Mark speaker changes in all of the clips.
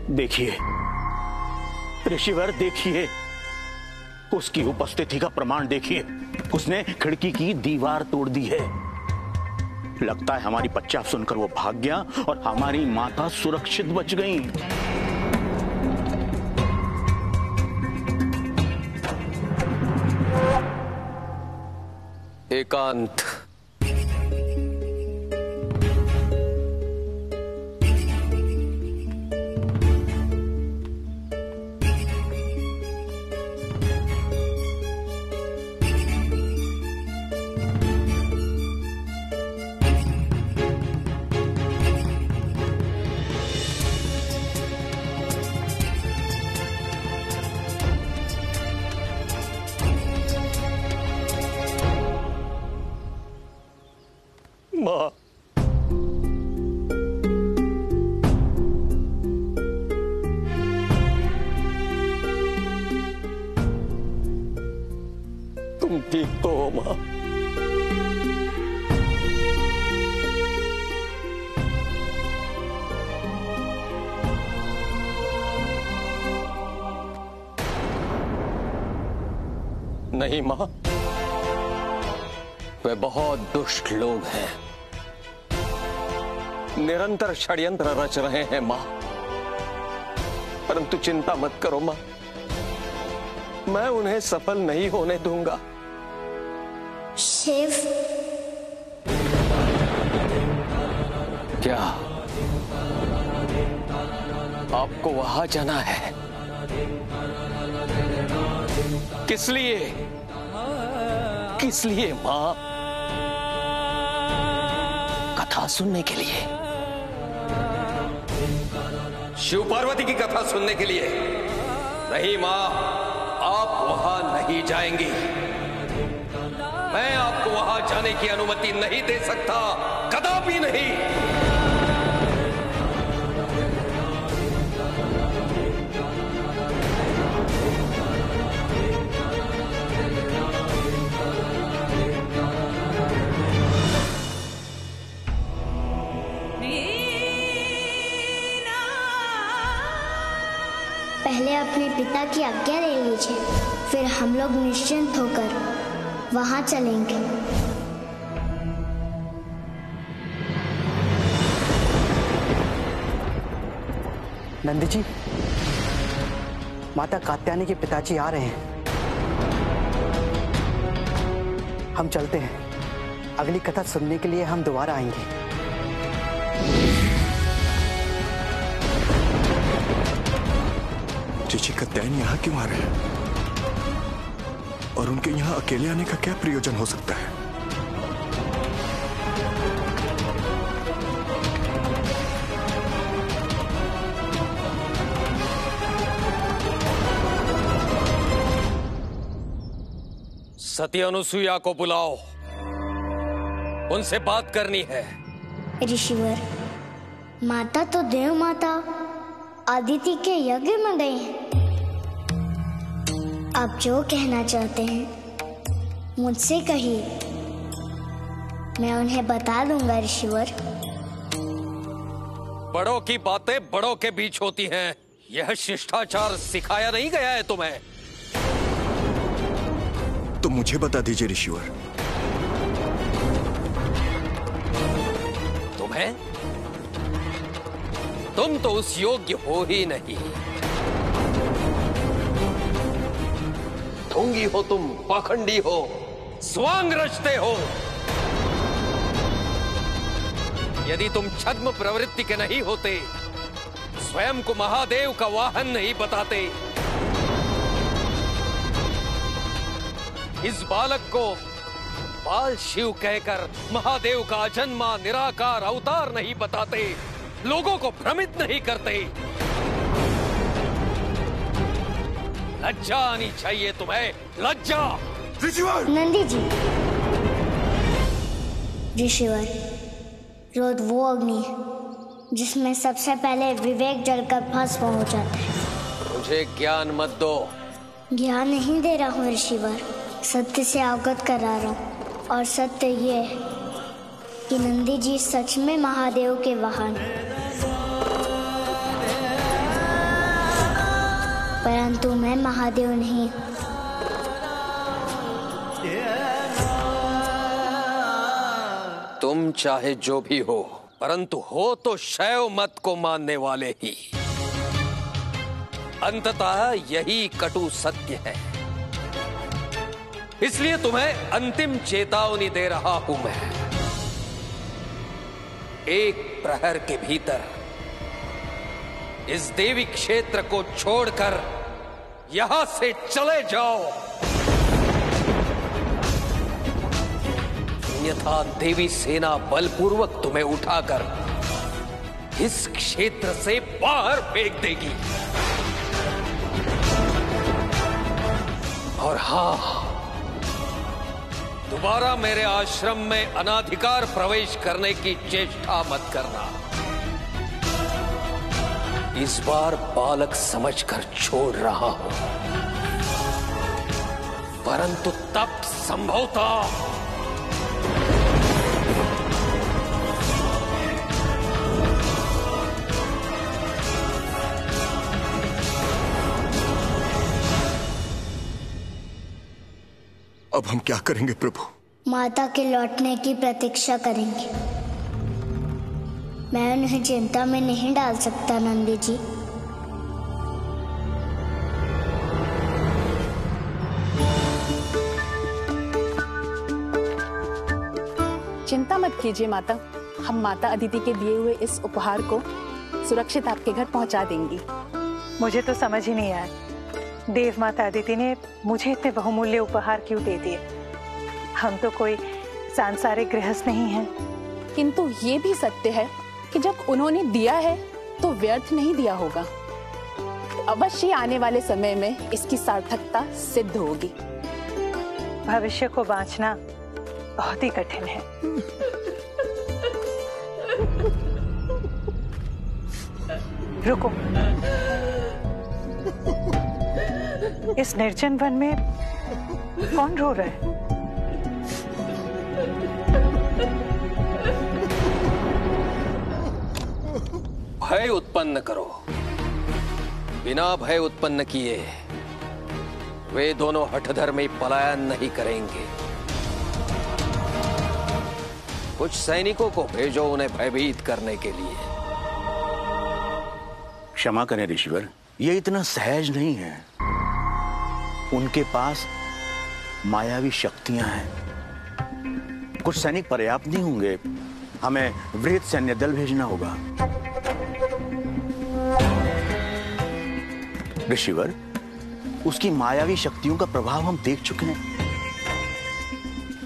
Speaker 1: देखिए ऋषिवर, देखिए उसकी उपस्थिति का प्रमाण देखिए। उसने खिड़की की दीवार तोड़ दी है। लगता है हमारी पच्चा सुनकर वो भाग गया और हमारी माता सुरक्षित बच गई।
Speaker 2: एकांत।
Speaker 1: माँ, तुम ठीक तो हो माँ?
Speaker 2: नहीं मां, वे बहुत दुष्ट लोग हैं, निरंतर षड्यंत्र रच रहे हैं मां। परंतु चिंता मत करो मां, मैं उन्हें सफल नहीं होने दूंगा।
Speaker 3: शिव,
Speaker 2: क्या आपको वहां जाना है? किस लिए? किस लिए मां? कथा सुनने के लिए?
Speaker 4: शिव पार्वती की कथा सुनने के लिए? नहीं मां, आप वहां नहीं जाएंगी। मैं आपको वहां जाने की अनुमति नहीं दे सकता, कदापि नहीं।
Speaker 3: पहले अपने पिता की आज्ञा ले लीजिए, फिर हम लोग निश्चिंत होकर वहां चलेंगे।
Speaker 5: नंदी जी, माता कात्यायनी के पिताजी आ रहे हैं। हम चलते हैं। अगली कथा सुनने के लिए हम दोबारा आएंगे।
Speaker 6: चीची कात्यायनी यहाँ क्यों आ रहे हैं? और उनके यहाँ अकेले आने का क्या प्रयोजन हो सकता है?
Speaker 4: सती अनुसुईया को बुलाओ, उनसे बात करनी है।
Speaker 3: ऋषिवर, माता तो देव माता आदिति के यज्ञ में गई हैं। आप जो कहना चाहते हैं मुझसे कहिए, मैं उन्हें बता दूंगा ऋषिवर।
Speaker 4: बड़ों की बातें बड़ों के बीच होती हैं। यह शिष्टाचार सिखाया नहीं गया है तुम्हें?
Speaker 6: तो मुझे बता दीजिए ऋषिवर।
Speaker 4: तुम्हें? तुम तो उस योग्य हो ही नहीं। ढोंगी हो तुम, पाखंडी हो, स्वांग रचते हो। यदि तुम छद्म प्रवृत्ति के नहीं होते, स्वयं को महादेव का वाहन नहीं बताते, इस बालक को बाल शिव कहकर महादेव का अजन्मा निराकार अवतार नहीं बताते, लोगों को भ्रमित नहीं करते, लज्जा आनी चाहिए तुम्हें, लज्जा।
Speaker 6: ऋषिवर!
Speaker 3: नंदी जी, ऋषिवर, क्रोध वो अग्नि है जिसमें सबसे पहले विवेक जलकर भस्म हो जाता है।
Speaker 4: मुझे ज्ञान मत दो।
Speaker 3: ज्ञान नहीं दे रहा हूँ ऋषिवर, सत्य से अवगत करा रहा हूँ। और सत्य ये है कि नंदी जी सच में महादेव के वाहन। परंतु मैं महादेव नहीं।
Speaker 4: तुम चाहे जो भी हो, परंतु हो तो शैव मत को मानने वाले ही। अंततः यही कटु सत्य है। इसलिए तुम्हें अंतिम चेतावनी दे रहा हूं मैं। एक प्रहर के भीतर इस देवी क्षेत्र को छोड़कर यहां से चले जाओ, अन्यथा देवी सेना बलपूर्वक तुम्हें उठाकर इस क्षेत्र से बाहर फेंक देगी। और हां, दोबारा मेरे आश्रम में अनाधिकार प्रवेश करने की चेष्टा मत करना। इस बार बालक समझकर छोड़ रहा हूं, परंतु तब संभवतः
Speaker 6: अब हम क्या करेंगे प्रभु?
Speaker 3: माता के लौटने की प्रतीक्षा करेंगे। मैं उन्हें चिंता में नहीं डाल सकता नंदी जी।
Speaker 7: चिंता मत कीजिए माता, हम माता अदिति के दिए हुए इस उपहार को सुरक्षित आपके घर पहुंचा देंगी।
Speaker 8: मुझे तो समझ ही नहीं आया, देव माता अदिति ने मुझे इतने बहुमूल्य उपहार क्यों दे दिए? हम तो कोई सांसारिक गृहस्थ नहीं हैं।
Speaker 7: किंतु ये भी सत्य है कि जब उन्होंने दिया है तो व्यर्थ नहीं दिया होगा। अवश्य आने वाले समय में इसकी सार्थकता सिद्ध होगी।
Speaker 8: भविष्य को बांचना बहुत ही कठिन है। रुको, इस निर्जन वन में कौन रो रहा है?
Speaker 4: भय उत्पन्न करो। बिना भय उत्पन्न किए वे दोनों हठधर्मी पलायन नहीं करेंगे। कुछ सैनिकों को भेजो उन्हें भयभीत करने के लिए।
Speaker 1: क्षमा करें ऋषिवर, ये इतना सहज नहीं है। उनके पास मायावी शक्तियां हैं। कुछ सैनिक पर्याप्त नहीं होंगे, हमें वृहद सैन्य दल भेजना होगा। ऋषिवर, उसकी मायावी शक्तियों का प्रभाव हम देख चुके हैं।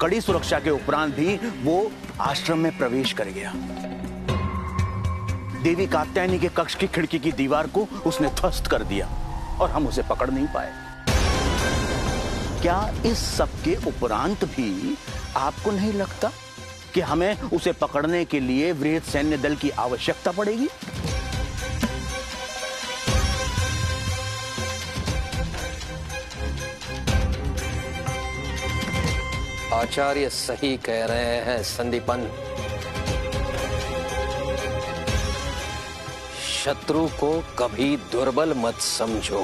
Speaker 1: कड़ी सुरक्षा के उपरांत भी वो आश्रम में प्रवेश कर गया। देवी कात्यायनी के कक्ष की खिड़की की दीवार को उसने ध्वस्त कर दिया और हम उसे पकड़ नहीं पाए। क्या इस सब के उपरांत भी आपको नहीं लगता कि हमें उसे पकड़ने के लिए वृहद सैन्य दल की आवश्यकता पड़ेगी?
Speaker 4: आचार्य सही कह रहे हैं संदीपन। शत्रु को कभी दुर्बल मत समझो।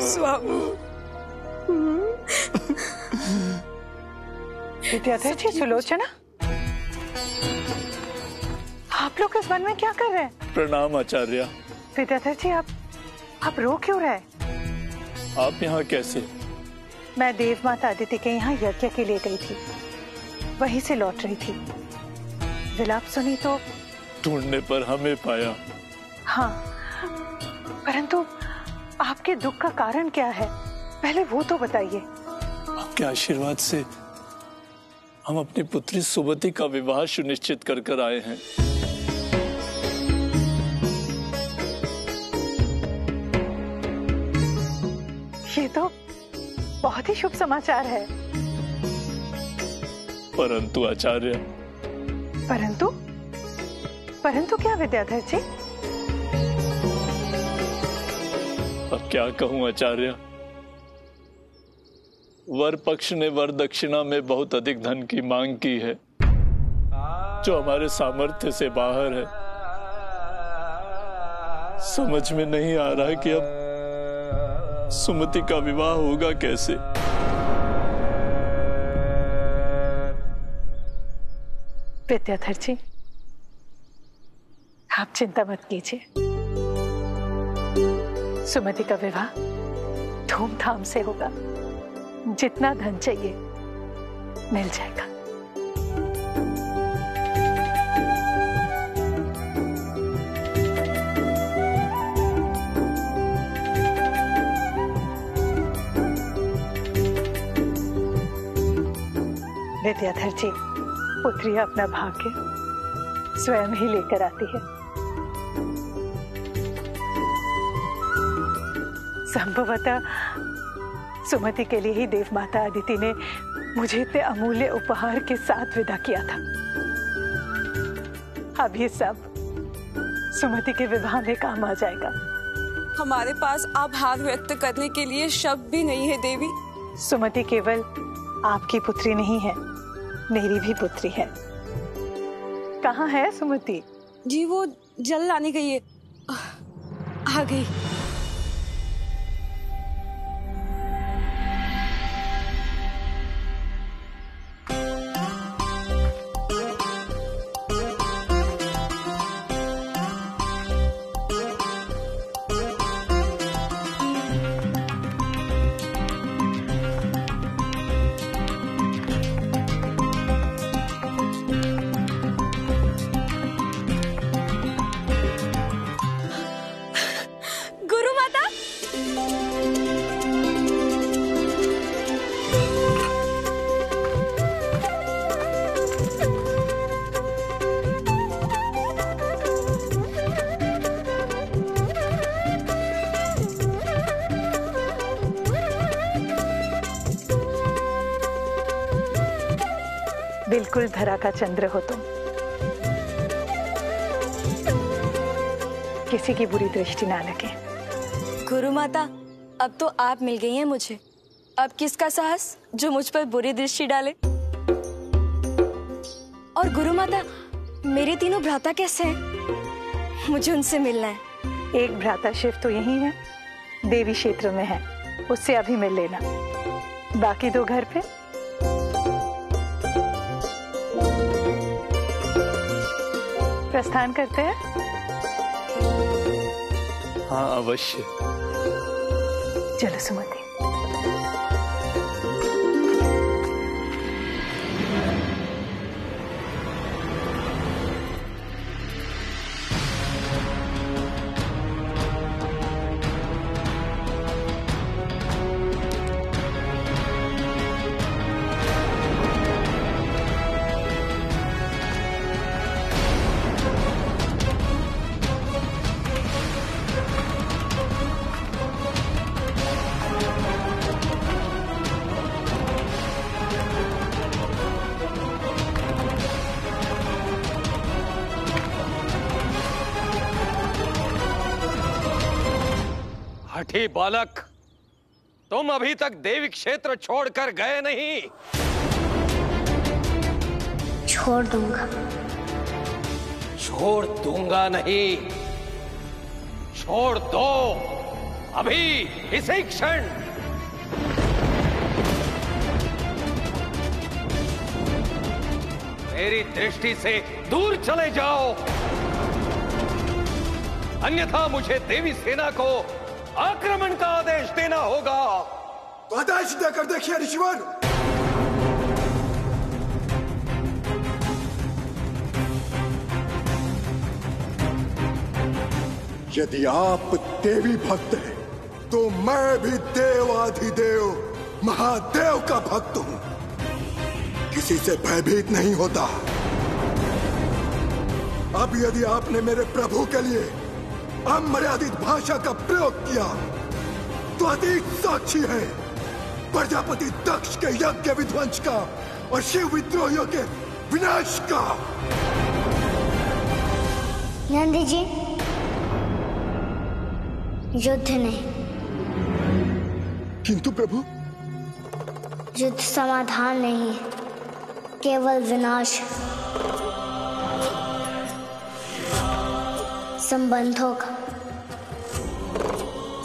Speaker 8: स्वामी, विद्याधर जी, सुलोचना, आप लोग इस वन में क्या कर रहे हैं?
Speaker 9: प्रणाम आचार्य।
Speaker 8: विद्याधर जी, आप रो क्यों रहे?
Speaker 9: आप यहाँ कैसे?
Speaker 8: मैं देव माता अदिति के यहाँ यज्ञ के लिए गई थी, वहीं से लौट रही थी। विलाप सुनी तो
Speaker 9: ढूंढने पर हमें पाया।
Speaker 8: हाँ, परंतु आपके दुख का कारण क्या है, पहले वो तो बताइए।
Speaker 9: आपके आशीर्वाद से हम अपनी पुत्री सुमति का विवाह सुनिश्चित कर आए हैं।
Speaker 8: ये तो बहुत ही शुभ समाचार है।
Speaker 9: परंतु आचार्य।
Speaker 8: परंतु क्या विद्याधर जी?
Speaker 9: अब क्या कहूं आचार्य, वर पक्ष ने वर दक्षिणा में बहुत अधिक धन की मांग की है, जो हमारे सामर्थ्य से बाहर है। समझ में नहीं आ रहा कि अब सुमति का विवाह होगा कैसे।
Speaker 8: विद्याधर जी, आप चिंता मत कीजिए। सुमति का विवाह धूमधाम से होगा। जितना धन चाहिए मिल जाएगा। विद्याधर जी, पुत्री अपना भाग्य स्वयं ही लेकर आती है। संभवतः सुमति के लिए ही देव माता अदिति ने मुझे इतने अमूल्य उपहार के साथ विदा किया था। अब ये सब सुमति के विवाह में काम आ जाएगा।
Speaker 10: हमारे पास आभार व्यक्त करने के लिए शब्द भी नहीं है देवी।
Speaker 8: सुमति केवल आपकी पुत्री नहीं है, मेरी भी पुत्री है। कहाँ है सुमति?
Speaker 10: जी वो जल लाने गई है। आ गई।
Speaker 8: बिल्कुल धरा का चंद्र हो तुम। किसी की बुरी दृष्टि ना लगे।
Speaker 10: गुरु माता, अब तो आप मिल गई हैं मुझे। अब किसका साहस जो मुझ पर बुरी दृष्टि डाले। और गुरु माता, मेरे तीनों भ्राता कैसे हैं? मुझे उनसे मिलना है।
Speaker 8: एक भ्राता शिव तो यही है, देवी क्षेत्र में है, उससे अभी मिल लेना। बाकी दो घर पे। प्रस्थान करते हैं?
Speaker 9: हाँ अवश्य।
Speaker 8: चलो सुमति।
Speaker 4: हठी बालक, तुम अभी तक देवी क्षेत्र छोड़कर गए नहीं।
Speaker 3: छोड़ दूंगा।
Speaker 4: छोड़ दूंगा नहीं, छोड़ दो अभी, इसी क्षण। मेरी दृष्टि से दूर चले जाओ, अन्यथा मुझे देवी सेना को आक्रमण का आदेश देना होगा।
Speaker 6: तो आदेश देकर देखिए ऋषिवर। यदि आप देवी भक्त हैं, तो मैं भी देवाधिदेव महादेव का भक्त हूं। किसी से भयभीत नहीं होता। अब यदि आपने मेरे प्रभु के लिए अमर्यादित भाषा का प्रयोग किया, तो अतीत साक्षी है प्रजापति दक्ष के यज्ञ विध्वंस का और शिव विद्रोहियों के विनाश का।
Speaker 3: नंदी जी, युद्ध नहीं।
Speaker 6: किंतु प्रभु,
Speaker 3: युद्ध समाधान नहीं, केवल विनाश।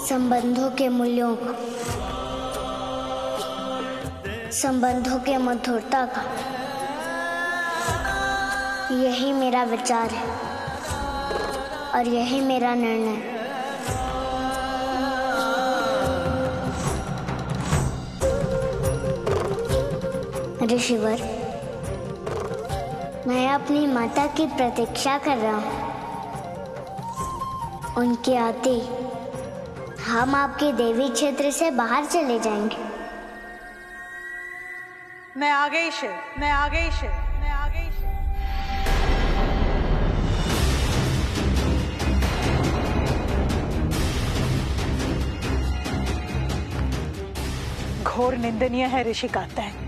Speaker 3: संबंधों के मूल्यों का, संबंधों के मधुरता का, यही मेरा विचार है और यही मेरा निर्णय। ऋषिवर, मैं अपनी माता की प्रतीक्षा कर रहा हूँ। उनके आते हम आपके देवी क्षेत्र से बाहर चले जाएंगे।
Speaker 8: मैं आ गई शिव, मैं आ गई शिव, मैं आ गई शिव। घोर निंदनीय है ऋषि कात्यायन।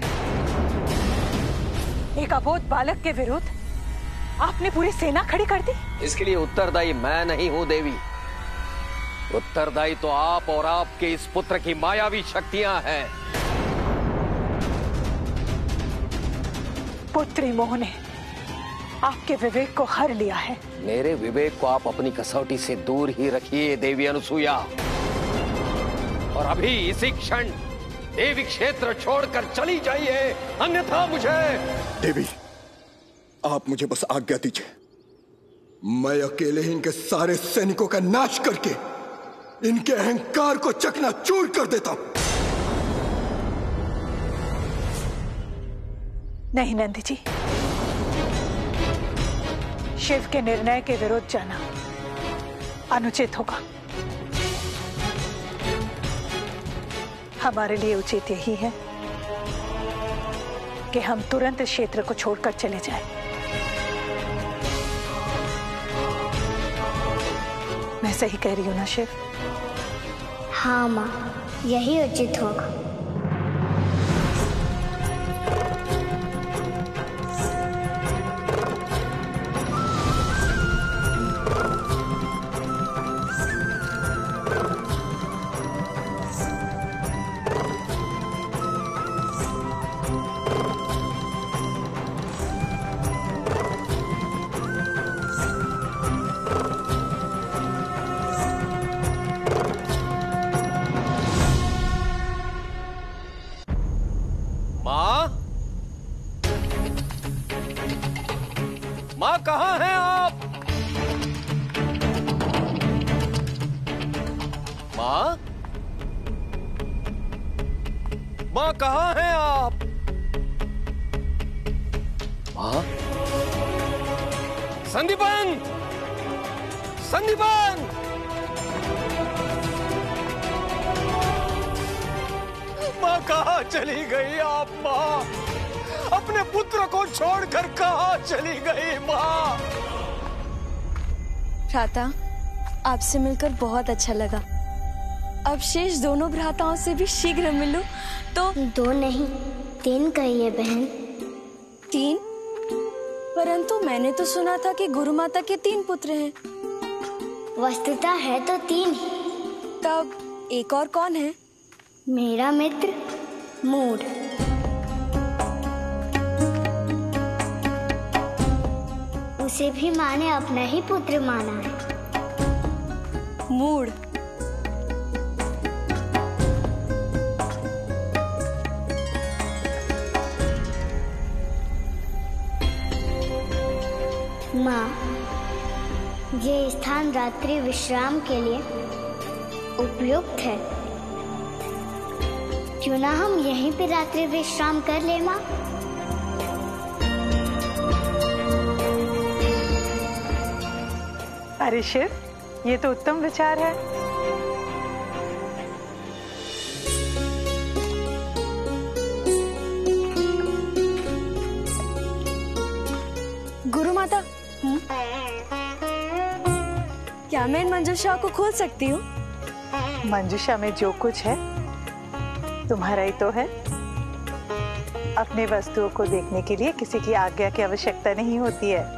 Speaker 8: एक अबोध बालक के विरुद्ध आपने पूरी सेना खड़ी कर दी।
Speaker 4: इसके लिए उत्तरदायी मैं नहीं हूं देवी, उत्तरदायी तो आप और आपके इस पुत्र की मायावी शक्तियां हैं।
Speaker 8: पुत्री मोह ने आपके विवेक को हर लिया है।
Speaker 4: मेरे विवेक को आप अपनी कसौटी से दूर ही रखिए देवी अनुसुया, और अभी इसी क्षण देवी क्षेत्र छोड़कर चली जाइए, अन्यथा मुझे।
Speaker 6: देवी, आप मुझे बस आज्ञा दीजिए, मैं अकेले ही इनके सारे सैनिकों का नाश करके इनके अहंकार को चकनाचूर कर देता हूं।
Speaker 8: नहीं नंदी जी, शिव के निर्णय के विरुद्ध जाना अनुचित होगा। हमारे लिए उचित यही है कि हम तुरंत इस क्षेत्र को छोड़कर चले जाएं। मैं सही कह रही हूं ना शिव?
Speaker 3: हाँ माँ, यही उचित होगा।
Speaker 4: माँ कहाँ हैं आप? माँ, माँ कहाँ हैं आप? माँ, संदीपन, संदीपन, माँ कहाँ चली गई आप? माँ, अपने पुत्र को छोड़कर कहाँ चली गई माँ?
Speaker 10: भ्राता, आपसे मिलकर बहुत अच्छा लगा। अब शेष दोनों भ्राताओं से भी शीघ्र मिलूं तो।
Speaker 3: 2 नहीं 3 कहिए बहन।
Speaker 10: 3? परंतु मैंने तो सुना था कि गुरु माता के 3 पुत्र हैं।
Speaker 3: वस्तुतः है तो 3 ही।
Speaker 10: तब एक और कौन है?
Speaker 3: मेरा मित्र मूढ़। उसे भी माँ ने अपना ही पुत्र माना है।
Speaker 10: मूढ़?
Speaker 3: माँ, ये स्थान रात्रि विश्राम के लिए उपयुक्त है। क्यों ना हम यहीं पे रात्रि विश्राम कर ले माँ?
Speaker 8: अरे शिव, ये तो उत्तम विचार है।
Speaker 10: गुरु माता, क्या मैं इन मंजूषा को खोल सकती हूँ?
Speaker 8: मंजूषा में जो कुछ है तुम्हारा ही तो है। अपने वस्तुओं को देखने के लिए किसी की आज्ञा की आवश्यकता नहीं होती है।